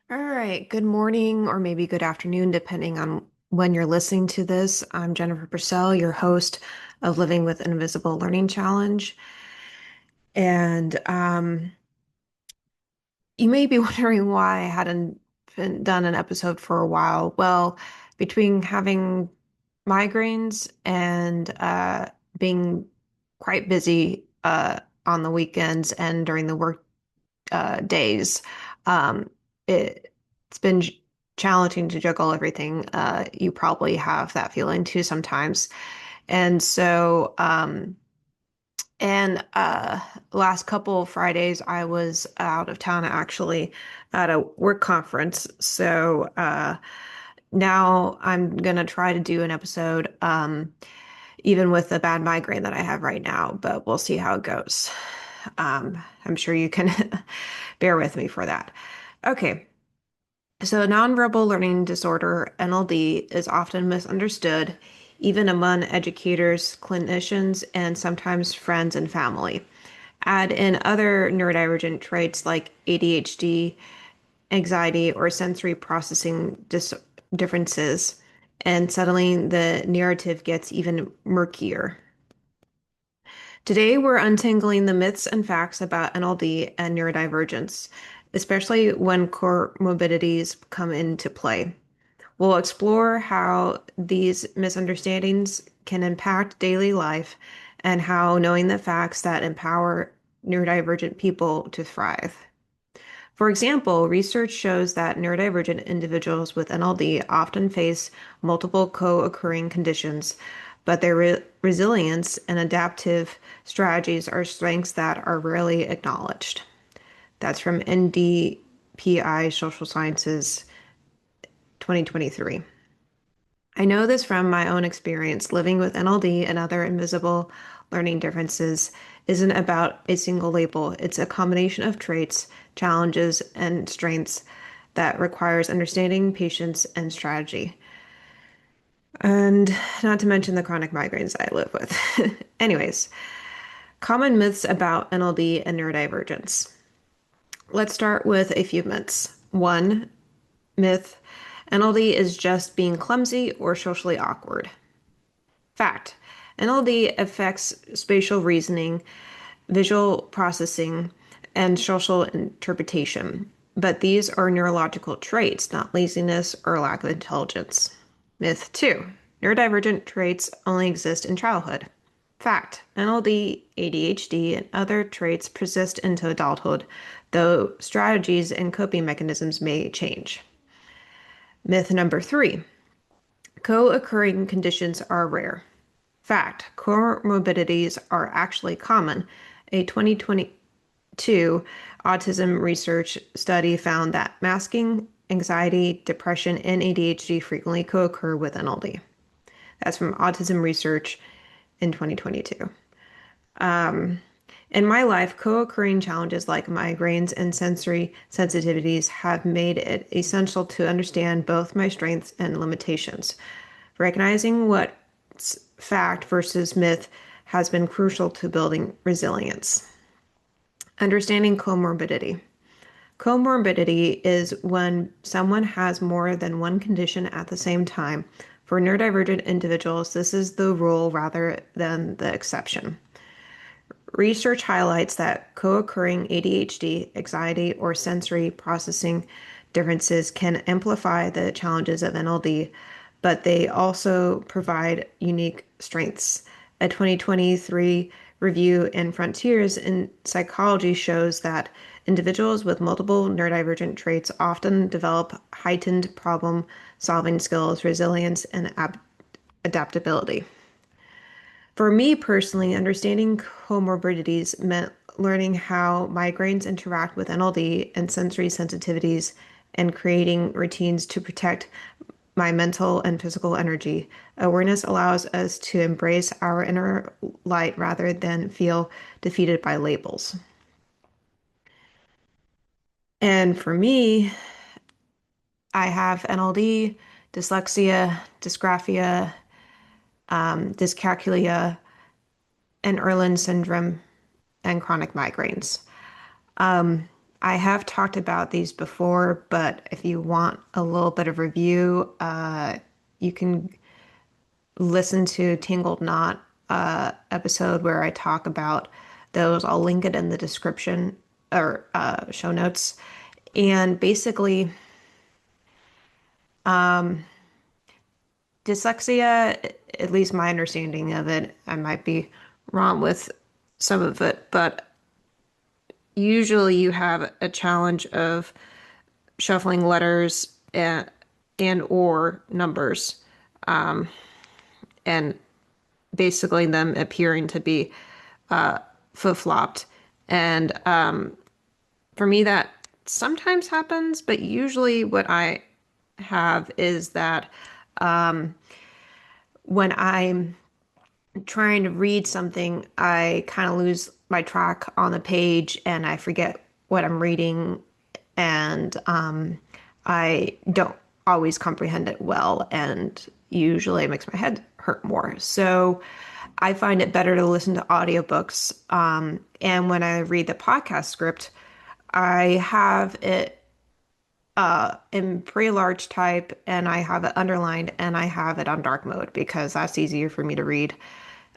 All right, good morning or maybe good afternoon, depending on when you're listening to this. I'm Jennifer Purcell, your host of Living with Invisible Learning Challenge. And you may be wondering why I hadn't done an episode for a while. Well, between having migraines and being quite busy on the weekends and during the work days. Um, it's been challenging to juggle everything. You probably have that feeling too sometimes. And so, and last couple of Fridays, I was out of town actually at a work conference. So now I'm gonna try to do an episode, even with the bad migraine that I have right now, but we'll see how it goes. I'm sure you can bear with me for that. Okay, so nonverbal learning disorder, NLD, is often misunderstood, even among educators, clinicians, and sometimes friends and family. Add in other neurodivergent traits like ADHD, anxiety, or sensory processing differences, and suddenly the narrative gets even murkier. Today, we're untangling the myths and facts about NLD and neurodivergence, especially when comorbidities come into play. We'll explore how these misunderstandings can impact daily life and how knowing the facts that empower neurodivergent people to thrive. For example, research shows that neurodivergent individuals with NLD often face multiple co-occurring conditions, but their resilience and adaptive strategies are strengths that are rarely acknowledged. That's from NDPI Social Sciences 2023. I know this from my own experience. Living with NLD and other invisible learning differences isn't about a single label. It's a combination of traits, challenges, and strengths that requires understanding, patience, and strategy. And not to mention the chronic migraines I live with. Anyways, common myths about NLD and neurodivergence. Let's start with a few myths. One myth: NLD is just being clumsy or socially awkward. Fact: NLD affects spatial reasoning, visual processing, and social interpretation, but these are neurological traits, not laziness or lack of intelligence. Myth 2: neurodivergent traits only exist in childhood. Fact: NLD, ADHD, and other traits persist into adulthood, though strategies and coping mechanisms may change. Myth number 3: co-occurring conditions are rare. Fact: comorbidities are actually common. A 2022 autism research study found that masking, anxiety, depression, and ADHD frequently co-occur with NLD. That's from Autism Research in 2022. In my life, co-occurring challenges like migraines and sensory sensitivities have made it essential to understand both my strengths and limitations. Recognizing what's fact versus myth has been crucial to building resilience. Understanding comorbidity. Comorbidity is when someone has more than one condition at the same time. For neurodivergent individuals, this is the rule rather than the exception. Research highlights that co-occurring ADHD, anxiety, or sensory processing differences can amplify the challenges of NLD, but they also provide unique strengths. A 2023 review in Frontiers in Psychology shows that individuals with multiple neurodivergent traits often develop heightened problem-solving skills, resilience, and adaptability. For me personally, understanding comorbidities meant learning how migraines interact with NLD and sensory sensitivities and creating routines to protect my mental and physical energy. Awareness allows us to embrace our inner light rather than feel defeated by labels. And for me, I have NLD, dyslexia, dysgraphia, dyscalculia, and Erland syndrome, and chronic migraines. I have talked about these before, but if you want a little bit of review, you can listen to Tangled Knot episode where I talk about those. I'll link it in the description or show notes. And basically, dyslexia, at least my understanding of it, I might be wrong with some of it, but usually you have a challenge of shuffling letters and or numbers, and basically them appearing to be flip-flopped. And for me, that sometimes happens, but usually what I have is that when I'm trying to read something, I kind of lose my track on the page and I forget what I'm reading, and I don't always comprehend it well, and usually it makes my head hurt more. So I find it better to listen to audiobooks. And when I read the podcast script, I have it in pretty large type and I have it underlined and I have it on dark mode because that's easier for me to read.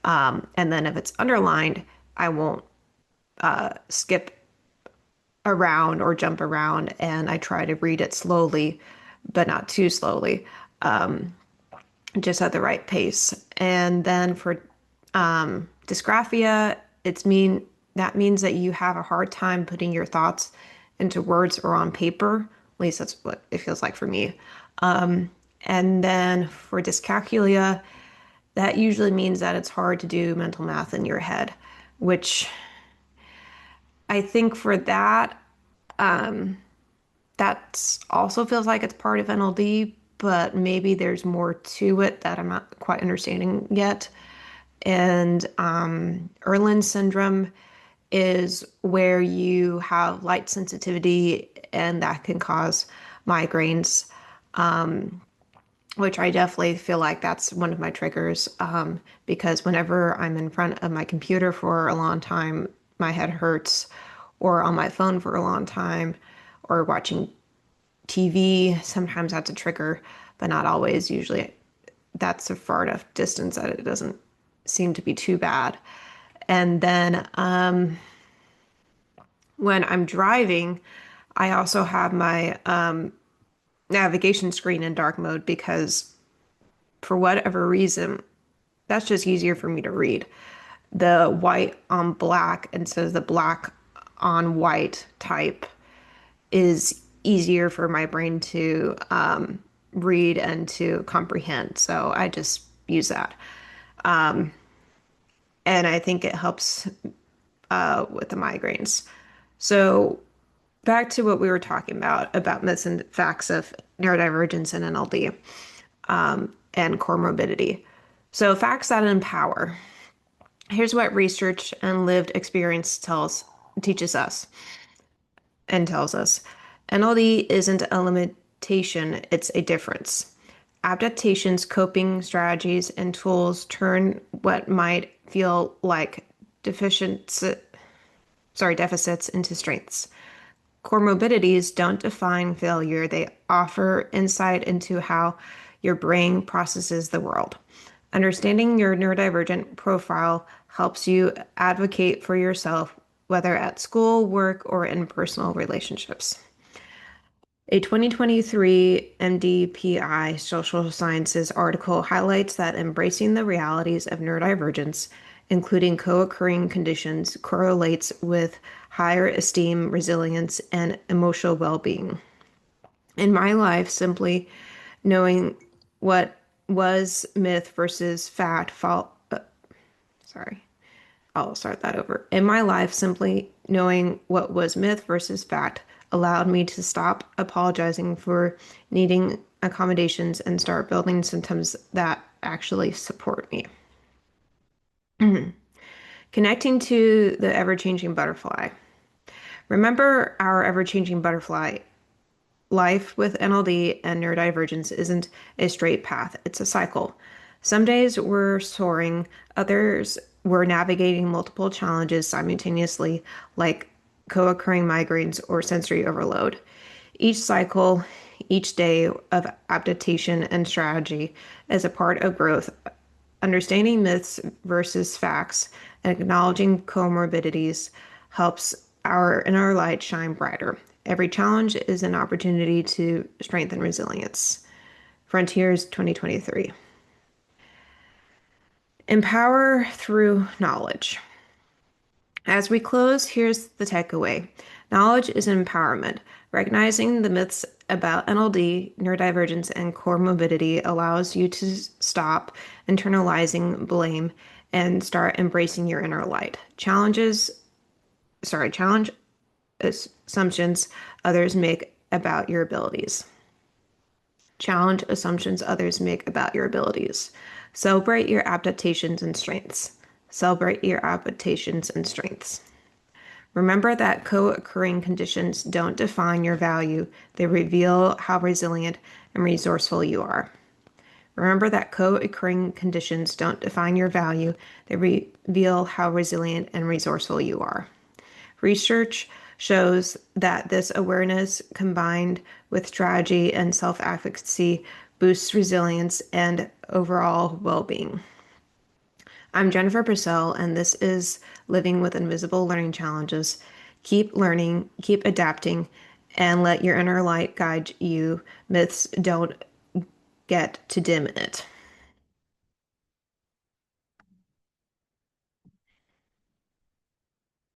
And then if it's underlined, I won't skip around or jump around, and I try to read it slowly, but not too slowly, just at the right pace. And then for dysgraphia, that means that you have a hard time putting your thoughts into words or on paper. At least that's what it feels like for me. And then for dyscalculia, that usually means that it's hard to do mental math in your head, which I think for that, that also feels like it's part of NLD, but maybe there's more to it that I'm not quite understanding yet. And Erlin syndrome is where you have light sensitivity, and that can cause migraines, which I definitely feel like that's one of my triggers, because whenever I'm in front of my computer for a long time, my head hurts, or on my phone for a long time, or watching TV, sometimes that's a trigger, but not always. Usually that's a far enough distance that it doesn't seem to be too bad. And then when I'm driving, I also have my navigation screen in dark mode because for whatever reason, that's just easier for me to read. The white on black instead of the black on white type is easier for my brain to read and to comprehend. So I just use that. And I think it helps with the migraines. So back to what we were talking about myths and facts of neurodivergence and NLD, and comorbidity. So facts that empower. Here's what research and lived experience teaches us and tells us. NLD isn't a limitation, it's a difference. Adaptations, coping strategies, and tools turn what might feel like deficits into strengths. Comorbidities don't define failure, they offer insight into how your brain processes the world. Understanding your neurodivergent profile helps you advocate for yourself, whether at school, work, or in personal relationships. A 2023 MDPI Social Sciences article highlights that embracing the realities of neurodivergence, including co-occurring conditions, correlates with higher esteem, resilience, and emotional well-being. In my life, simply knowing what was myth versus fact sorry. I'll start that over. In my life, simply knowing what was myth versus fact allowed me to stop apologizing for needing accommodations and start building systems that actually support me. Connecting to the ever-changing butterfly. Remember our ever-changing butterfly. Life with NLD and neurodivergence isn't a straight path, it's a cycle. Some days we're soaring, others we're navigating multiple challenges simultaneously, like co-occurring migraines, or sensory overload. Each cycle, each day of adaptation and strategy is a part of growth. Understanding myths versus facts and acknowledging comorbidities helps our inner light shine brighter. Every challenge is an opportunity to strengthen resilience. Frontiers 2023. Empower through knowledge. As we close, here's the takeaway. Knowledge is empowerment. Recognizing the myths about NLD, neurodivergence, and core morbidity allows you to stop internalizing blame and start embracing your inner light. Challenge assumptions others make about your abilities. Challenge assumptions others make about your abilities. Celebrate your adaptations and strengths. Celebrate your adaptations and strengths. Remember that co-occurring conditions don't define your value. They reveal how resilient and resourceful you are. Remember that co-occurring conditions don't define your value. They reveal how resilient and resourceful you are. Research shows that this awareness combined with strategy and self-advocacy boosts resilience and overall well-being. I'm Jennifer Purcell, and this is Living with Invisible Learning Challenges. Keep learning, keep adapting, and let your inner light guide you. Myths don't get to dim it.